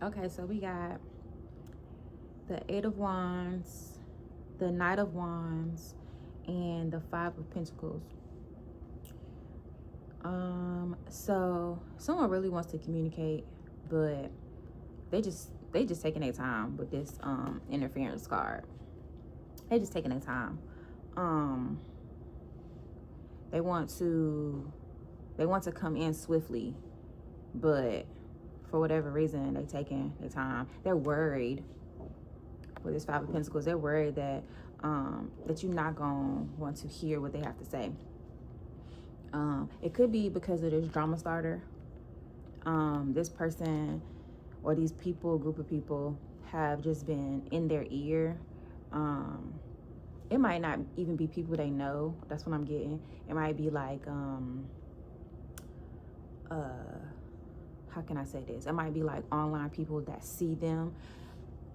Okay, so we got the Eight of Wands, the Knight of Wands, and the Five of Pentacles. So someone really wants to communicate, but they just taking their time with this interference card. They just taking their time. They want to come in swiftly, but for whatever reason they taking their time. They're worried with this Five of Pentacles. They're worried that that you're not gonna want to hear what they have to say. It could be because of this drama starter. This person or these people, group of people, have just been in their ear. It might not even be people they know. That's what I'm getting. It might be like, how can I say this? It might be like online people that see them,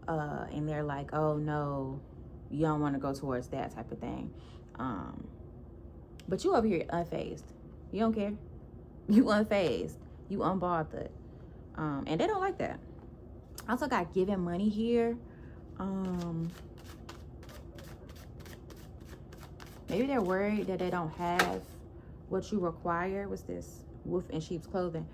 and they're like, oh no, you don't want to go towards that type of thing. But you over here unfazed. You don't care. You unfazed. You unbothered. And they don't like that. I also got giving money here. Maybe they're worried that they don't have what you require. What's this? Wolf in sheep's clothing.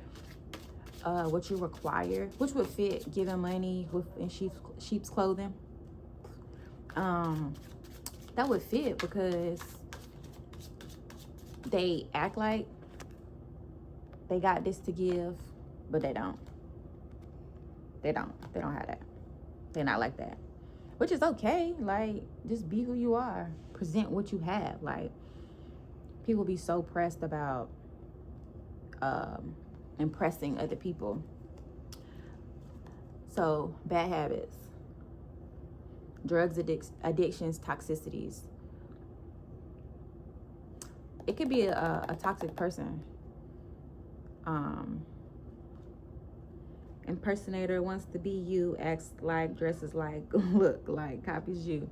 What you require, which would fit giving money, wolf in sheep's clothing. That would fit because they act like they got this to give, but they don't. They don't have that. They're not like that, which is okay. Like, just be who you are. Present what you have. Like, people be so pressed about impressing other people. So, bad habits, drugs, addictions, toxicities. It could be a toxic person. Impersonator wants to be you, acts like, dresses like, look like, copies you.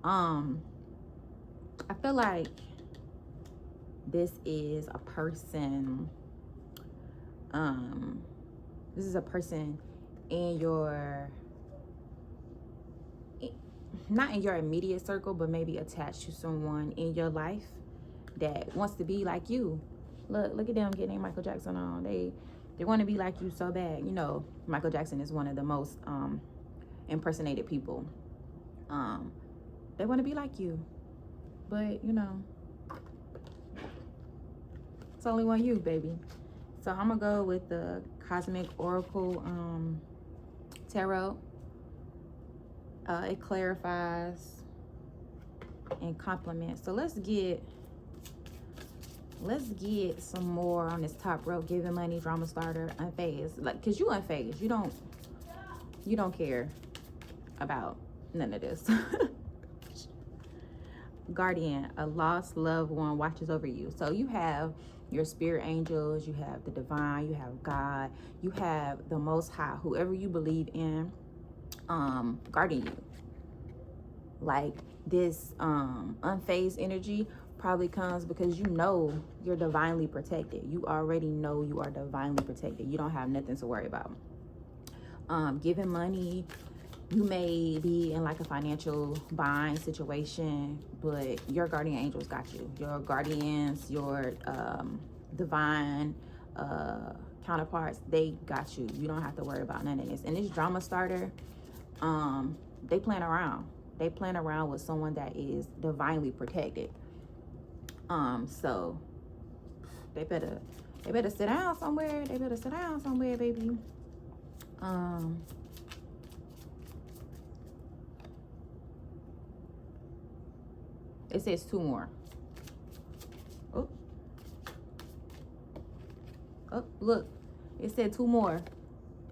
I feel like this is a person. This is a person in your, not in your immediate circle, but maybe attached to someone in your life that wants to be like you. Look at them getting their Michael Jackson on. They want to be like you so bad. You know, Michael Jackson is one of the most impersonated people. They want to be like you, but you know, it's only one you, baby. So I'm gonna go with the Cosmic Oracle Tarot. It clarifies and complements. So let's get some more on this top row. Giving money, drama starter, unfazed. Like, cause you unfazed. You don't care about none of this. Guardian, a lost loved one watches over you. So you have your spirit angels, you have the divine, you have God, you have the Most High, whoever you believe in, guarding you. Like, this unfazed energy probably comes because you know you're divinely protected. You already know you are divinely protected. You don't have nothing to worry about. Giving money, you may be in like a financial bind situation, but your guardian angels got you. Your guardians, your divine counterparts, they got you. You don't have to worry about none of this. And this drama starter, they playing around. They playing around with someone that is divinely protected. So they better sit down somewhere. They better sit down somewhere, baby. It says 2 more. Oh, look, it said 2 more.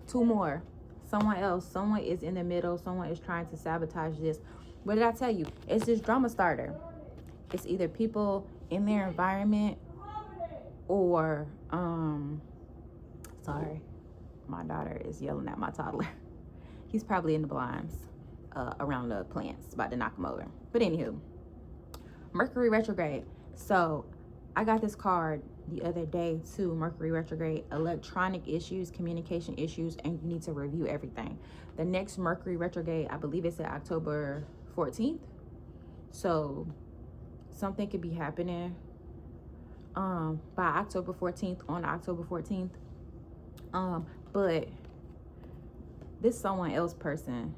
2 more. Someone else, someone is in the middle. Someone is trying to sabotage this. What did I tell you? It's this drama starter. It's either people in their environment or, sorry, my daughter is yelling at my toddler. He's probably in the blinds around the plants, about to knock him over. But anywho, Mercury retrograde. So I got this card, the other day too, Mercury retrograde, electronic issues, communication issues, and you need to review everything. The next Mercury retrograde, I believe it's at October 14th. So something could be happening by October 14th, on October 14th. But this someone else person,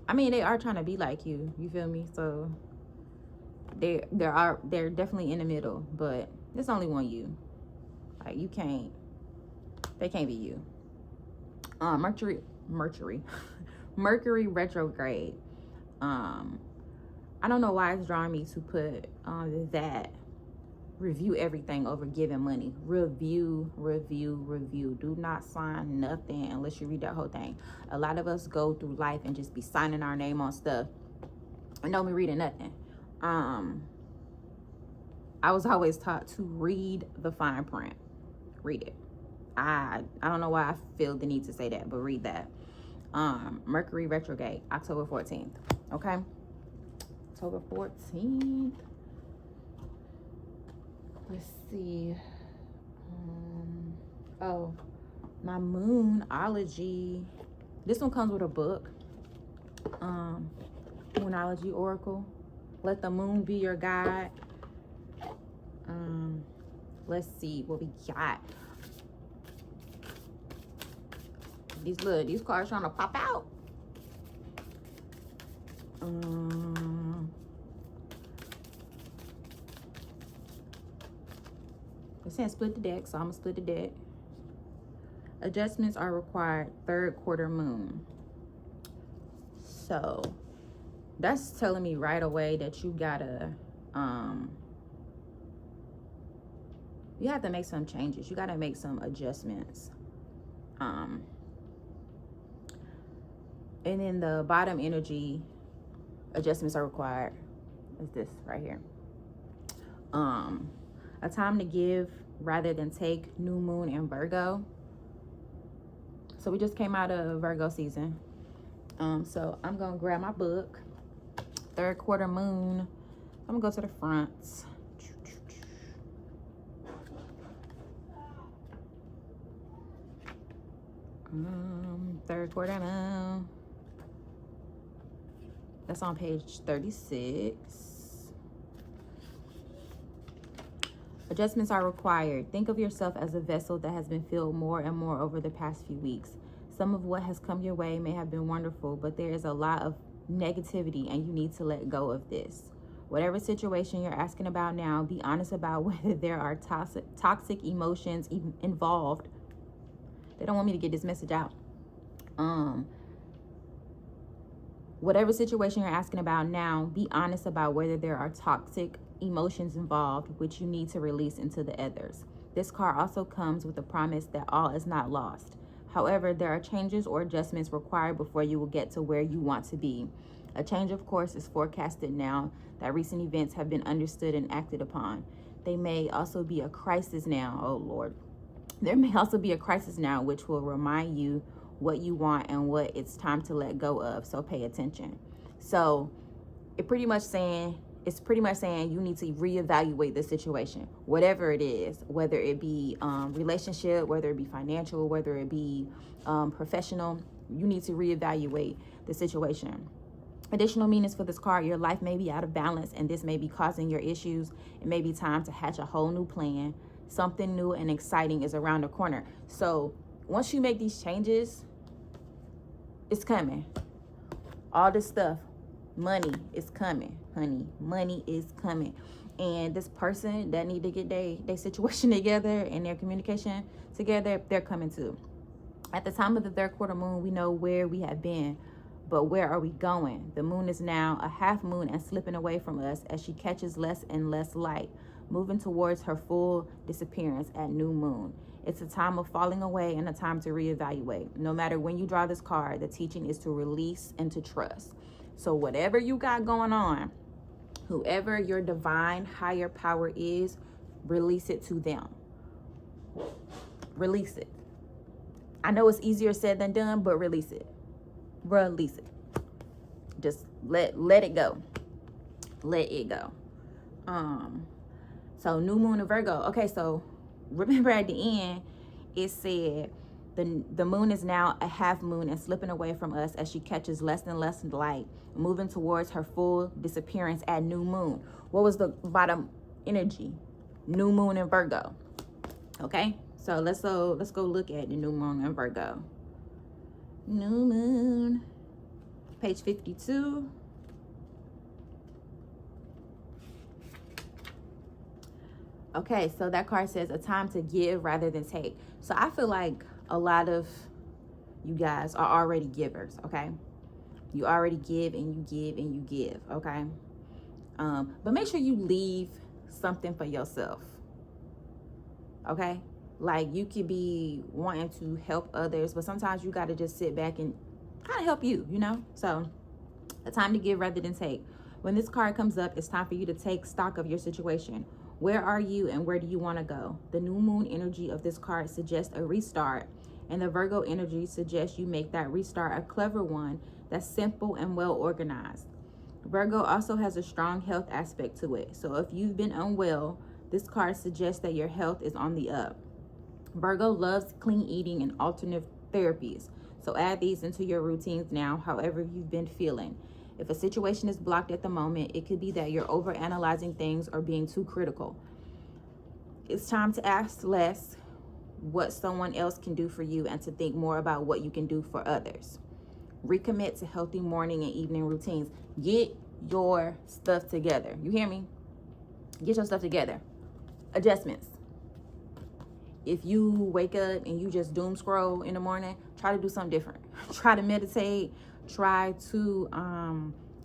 I mean, they are trying to be like you feel me? So they're definitely in the middle, but there's only one you. Like, they can't be you. Mercury Mercury retrograde. I don't know why it's drawing me to put that. Review everything over giving money. Review. Do not sign nothing unless you read that whole thing. A lot of us go through life and just be signing our name on stuff and don't be reading nothing. I was always taught to read the fine print. Read it. I don't know why I feel the need to say that, but read that. Mercury retrograde, October 14th. Okay? October 14th. Let's see. Oh, my Moonology. This one comes with a book. Moonology Oracle. Let the moon be your guide. Let's see what we got. These cards trying to pop out. They're saying split the deck, so I'm gonna split the deck. Adjustments are required, third quarter moon. So that's telling me right away that you gotta you have to make some changes. You gotta make some adjustments. And then the bottom energy, adjustments are required, is this right here. A time to give rather than take, new moon in Virgo. So we just came out of Virgo season. So I'm gonna grab my book, third quarter moon. I'm gonna go to the front. Third quarter moon. That's on page 36. Adjustments are required. Think of yourself as a vessel that has been filled more and more over the past few weeks. Some of what has come your way may have been wonderful, but there is a lot of negativity and you need to let go of this. Whatever situation you're asking about now, be honest about whether there are toxic emotions involved. They don't want me to get this message out. Whatever situation you're asking about now, be honest about whether there are toxic emotions involved, which you need to release into the others. This card also comes with a promise that all is not lost. However, there are changes or adjustments required before you will get to where you want to be. A change of course is forecasted now that recent events have been understood and acted upon. They may also be a crisis now. Oh Lord. There may also be a crisis now which will remind you what you want and what it's time to let go of. So pay attention. So it's pretty much saying you need to reevaluate the situation, whatever it is, whether it be relationship, whether it be financial, whether it be professional. You need to reevaluate the situation. Additional meanings for this card: your life may be out of balance and this may be causing your issues. It may be time to hatch a whole new plan. Something new and exciting is around the corner. So once you make these changes, it's coming. All this stuff, money is coming, honey. Money is coming. And this person that need to get their situation together and their communication together, they're coming too. At the time of the third quarter moon, we know where we have been, but where are we going? The moon is now a half moon and slipping away from us as she catches less and less light, moving towards her full disappearance at new moon. It's a time of falling away and a time to reevaluate. No matter when you draw this card, the teaching is to release and to trust. So whatever you got going on, whoever your divine higher power is, release it to them. Release it. I know it's easier said than done, but release it. Release it. Just let it go. Let it go. So new moon in Virgo. Okay, so remember at the end, it said the moon is now a half moon and slipping away from us as she catches less and less light, moving towards her full disappearance at new moon. What was the bottom energy? New moon in Virgo. Okay, so let's go look at the new moon in Virgo. New moon, page 52. Okay, so that card says a time to give rather than take. So I feel like a lot of you guys are already givers, okay? You already give and you give and you give, okay? But make sure you leave something for yourself, okay? Like, you could be wanting to help others, but sometimes you got to just sit back and kind of help you, you know? So a time to give rather than take. When this card comes up, it's time for you to take stock of your situation. Where are you and where do you want to go? The new moon energy of this card suggests a restart, and the Virgo energy suggests you make that restart a clever one that's simple and well organized. Virgo also has a strong health aspect to it. So if you've been unwell, this card suggests that your health is on the up. Virgo loves clean eating and alternative therapies. So add these into your routines now, however you've been feeling. If a situation is blocked at the moment, it could be that you're overanalyzing things or being too critical. It's time to ask less what someone else can do for you and to think more about what you can do for others. Recommit to healthy morning and evening routines. Get your stuff together. You hear me? Get your stuff together. Adjustments. If you wake up and you just doom scroll in the morning, try to do something different. Try to meditate. Try to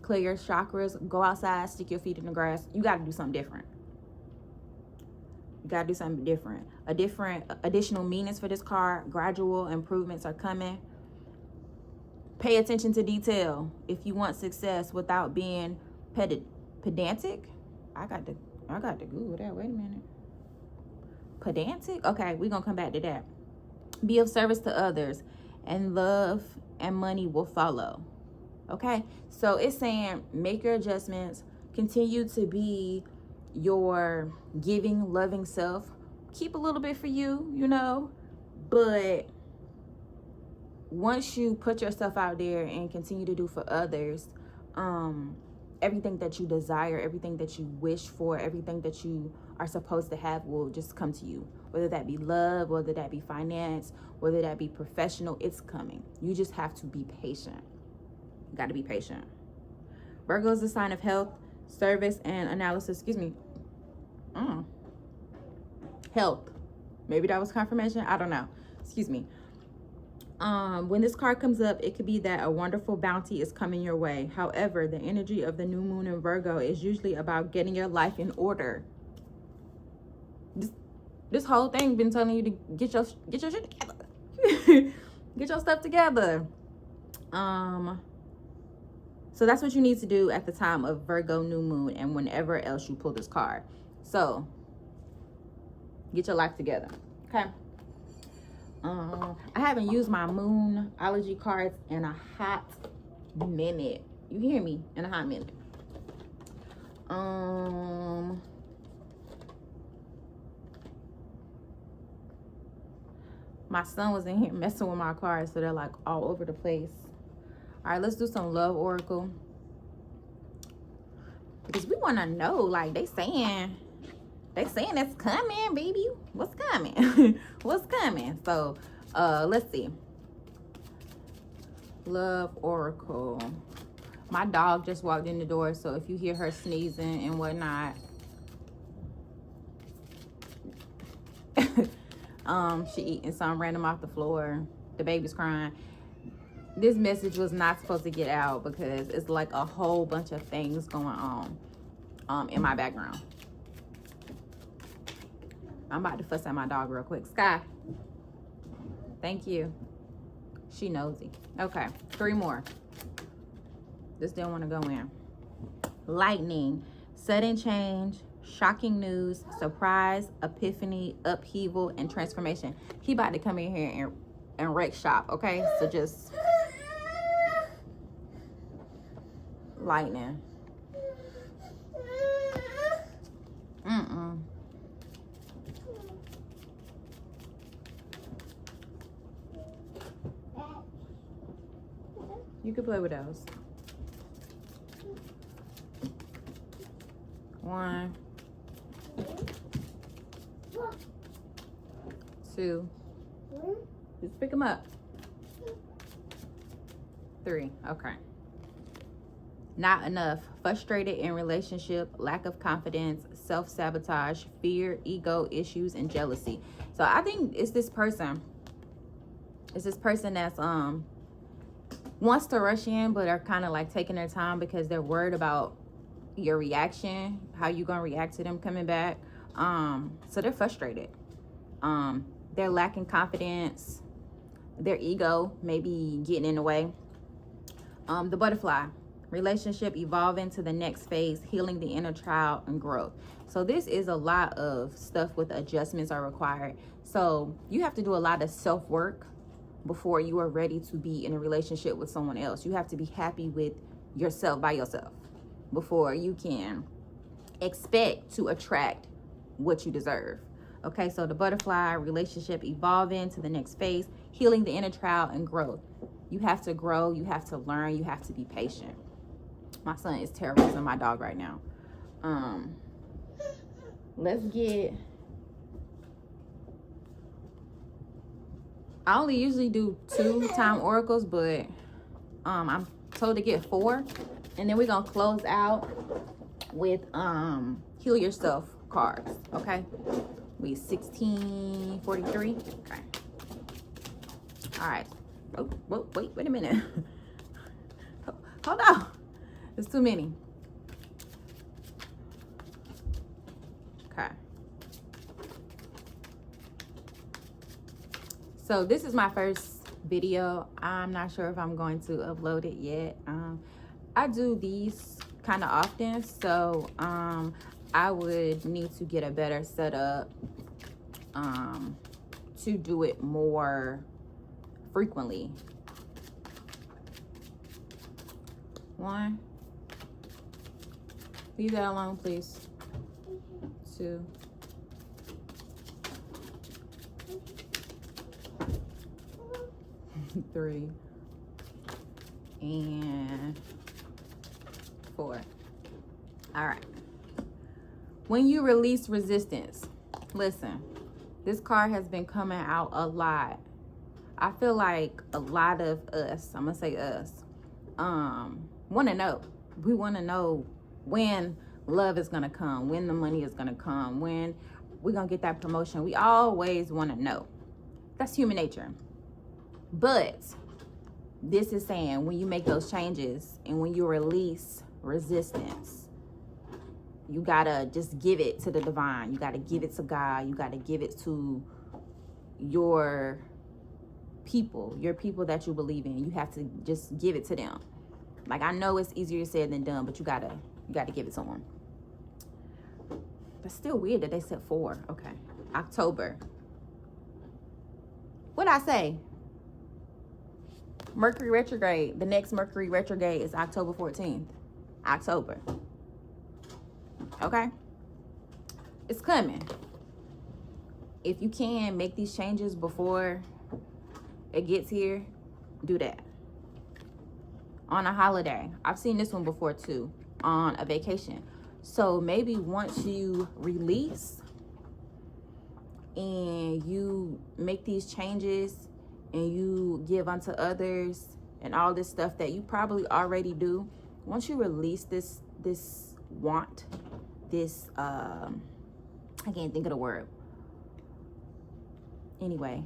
clear your chakras. Go outside, stick your feet in the grass. You got to do something different. You got to do something different. Additional meanings for this card. Gradual improvements are coming. Pay attention to detail if you want success without being pedantic. I got to Google that. Wait a minute. Pedantic? Okay, we're going to come back to that. Be of service to others, and love and money will follow. Okay, so it's saying make your adjustments, continue to be your giving, loving self. Keep a little bit for you, you know, but once you put yourself out there and continue to do for others, everything that you desire, everything that you wish for, everything that you are supposed to have will just come to you. Whether that be love, whether that be finance, whether that be professional, it's coming. You just have to be patient. You got to be patient. Virgo is a sign of health, service, and analysis. Health. Maybe that was confirmation. I don't know. Excuse me. When this card comes up, it could be that a wonderful bounty is coming your way. However, the energy of the new moon in Virgo is usually about getting your life in order. This whole thing been telling you to get your shit together. Get your stuff together. So that's what you need to do at the time of Virgo new moon and whenever else you pull this card. So get your life together. Okay. I haven't used my Moonology cards in a hot minute. You hear me? In a hot minute. My son was in here messing with my cards, so they're like all over the place. All right, let's do some love oracle. Because we want to know, like, they saying it's coming, baby. What's coming? What's coming? So, let's see. Love oracle. My dog just walked in the door, so if you hear her sneezing and whatnot, she eating something random off the floor. The baby's crying. This message was not supposed to get out because it's like a whole bunch of things going on in my background. I'm about to fuss at my dog real quick. Sky. Thank you. She nosy. Okay, 3 more. This didn't want to go in. Lightning. Sudden change. Shocking news. Surprise. Epiphany. Upheaval. And transformation. He about to come in here and wreck shop. Okay, so just... Lightning. You can play with those. 1, 2. Just pick them up. 3. Okay. Not enough. Frustrated in relationship, lack of confidence, self-sabotage, fear, ego issues, and jealousy. So I think it's this person. It's this person that's wants to rush in, but are kind of like taking their time because they're worried about your reaction, how you gonna react to them coming back. So they're frustrated. They're lacking confidence. Their ego may be getting in the way. The butterfly. Relationship evolving to the next phase, healing the inner child and growth. So this is a lot of stuff with adjustments are required. So you have to do a lot of self-work before you are ready to be in a relationship with someone else. You have to be happy with yourself by yourself before you can expect to attract what you deserve. Okay, so the butterfly, relationship evolving to the next phase, healing the inner child and growth. You have to grow, you have to learn, you have to be patient. My son is terrorizing my dog right now. Let's get... I only usually do 2 time oracles, but I'm told to get 4. And then we're going to close out with Heal Yourself cards, okay? We 1643. Okay. All right. Oh, wait a minute. Hold on. There's too many. Okay. So this is my first video. I'm not sure if I'm going to upload it yet. I do these kind of often, so I would need to get a better setup to do it more frequently. 1. Leave that alone, please. 2. 3. And 4. All right. When you release resistance, listen, this card has been coming out a lot. I feel like a lot of us, I'm gonna say us, want to know. We want to know when love is gonna come, when the money is gonna come, when we're gonna get that promotion. We always want to know. That's human nature. But this is saying when you make those changes and when you release resistance, you gotta just give it to the divine. You gotta give it to God. You gotta give it to your people that you believe in. You have to just give it to them. Like, I know it's easier said than done, but you gotta give it to them. That's still weird that they said 4. Okay. October. What'd I say? Mercury retrograde. The next Mercury retrograde is October 14th. October. Okay? It's coming. If you can make these changes before it gets here, do that. On a holiday. I've seen this one before too. On a vacation. So maybe once you release and you make these changes and you give unto others and all this stuff that you probably already do, once you release this want, this I can't think of the word. Anyway,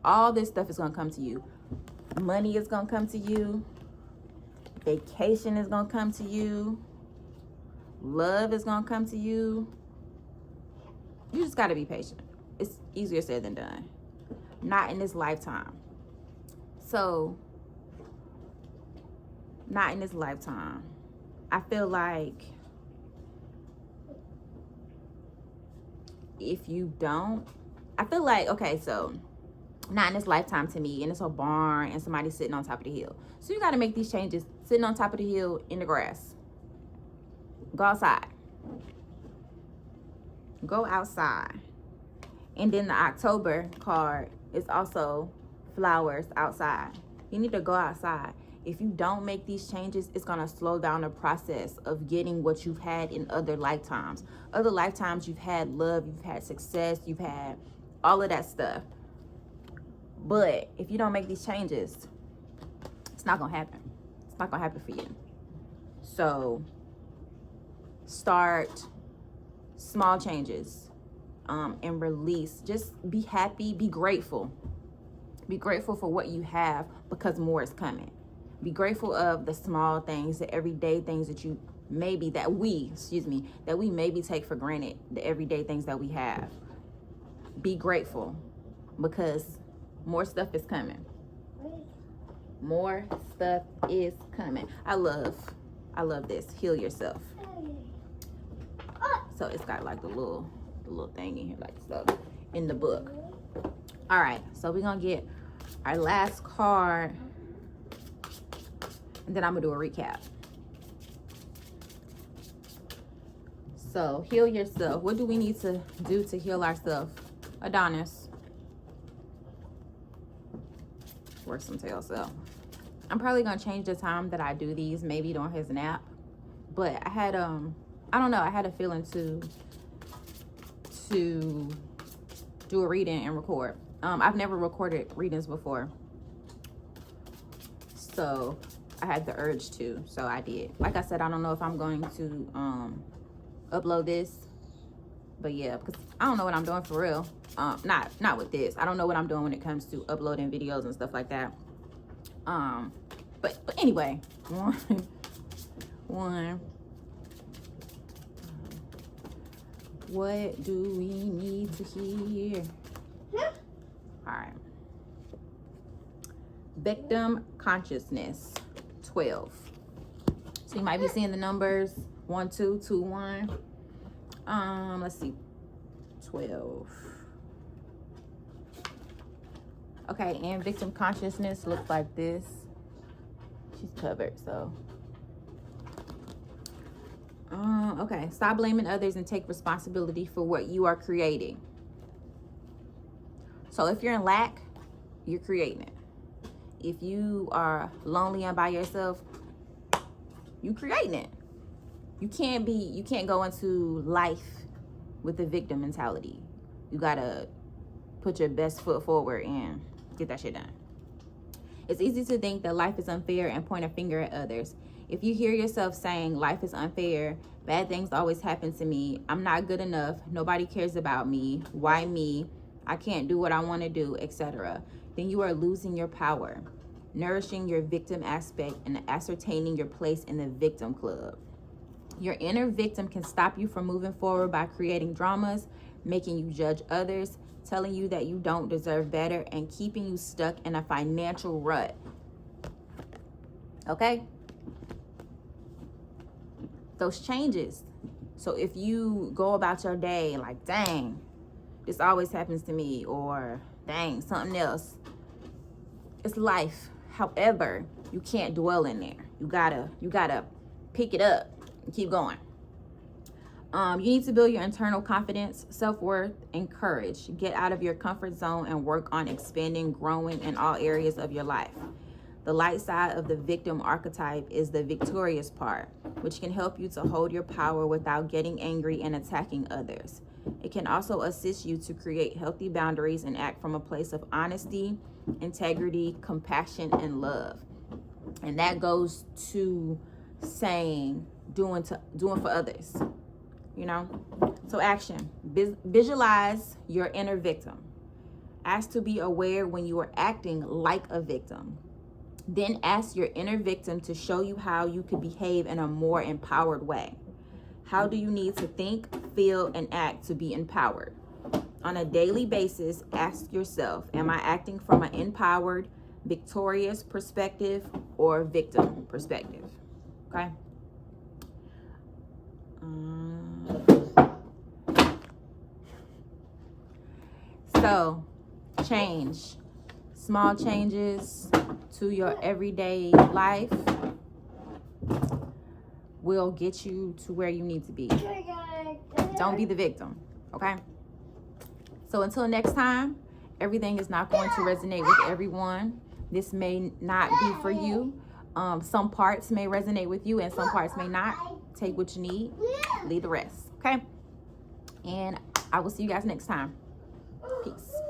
all this stuff is gonna come to you. Money is gonna come to you. Vacation is gonna come to you. Love is gonna come to you. You just gotta be patient. It's easier said than done. Not in this lifetime. So, not in this lifetime. I feel like if you don't, I feel like, okay, so not in this lifetime to me, and it's a barn and somebody sitting on top of the hill. So you got to make these changes sitting on top of the hill in the grass. Go outside. Go outside. And then the October card is also flowers outside. You need to go outside. If you don't make these changes, it's going to slow down the process of getting what you've had in other lifetimes. Other lifetimes, you've had love, you've had success, you've had all of that stuff. But if you don't make these changes, it's not going to happen. It's not going to happen for you. So start small changes and release. Just be happy, be grateful. Be grateful for what you have, because more is coming. Be grateful of the small things, the everyday things that you maybe, that we maybe take for granted, the everyday things that we have. Be grateful, because more stuff is coming. More stuff is coming. I love this. Heal yourself. So it's got like the little thing in here, like stuff in the book. All right, so we're gonna get our last card, and then I'm gonna do a recap. So heal yourself. What do we need to do to heal ourselves? Adonis. Work some tails up. I'm probably gonna change the time that I do these, maybe during his nap. But I had I don't know, I had a feeling to do a reading and record. I've never recorded readings before, so I had the urge to, so I did. Like I said, I don't know if I'm going to upload this, but yeah, because I don't know what I'm doing for real. Not with this. I don't know what I'm doing when it comes to uploading videos and stuff like that. But anyway, one. What do we need to hear? All right. Victim consciousness, 12. So you might be seeing the numbers 1, 2, 2, 1. Let's see, 12. Okay, and victim consciousness looks like this. She's covered, so. Okay, stop blaming others and take responsibility for what you are creating. So if you're in lack, you're creating it. If you are lonely and by yourself, you're creating it. You can't go into life with the victim mentality. You gotta put your best foot forward and get that shit done. It's easy to think that life is unfair and point a finger at others. If you hear yourself saying life is unfair, bad things always happen to me, I'm not good enough, nobody cares about me, why me, I can't do what I want to do, etc., then you are losing your power, nourishing your victim aspect, and ascertaining your place in the victim club. Your inner victim can stop you from moving forward by creating dramas, making you judge others, telling you that you don't deserve better, and keeping you stuck in a financial rut. Okay? Those changes. So if you go about your day like, dang, this always happens to me, or dang, something else. It's life. However, you can't dwell in there. You gotta pick it up and keep going. You need to build your internal confidence, self-worth, and courage. Get out of your comfort zone and work on expanding, growing in all areas of your life. The light side of the victim archetype is the victorious part, which can help you to hold your power without getting angry and attacking others. It can also assist you to create healthy boundaries and act from a place of honesty, integrity, compassion, and love. And that goes to saying, doing for others, you know? So action, visualize your inner victim. Ask to be aware when you are acting like a victim. Then ask your inner victim to show you how you could behave in a more empowered way. How do you need to think, feel, and act to be empowered? On a daily basis, ask yourself, am I acting from an empowered, victorious perspective or victim perspective? Okay? So, change. Small changes to your everyday life will get you to where you need to be. Don't be the victim, okay? So until next time, everything is not going to resonate with everyone. This may not be for you. Some parts may resonate with you and some parts may not. Take what you need, leave the rest. Okay, and I will see you guys next time. Peace.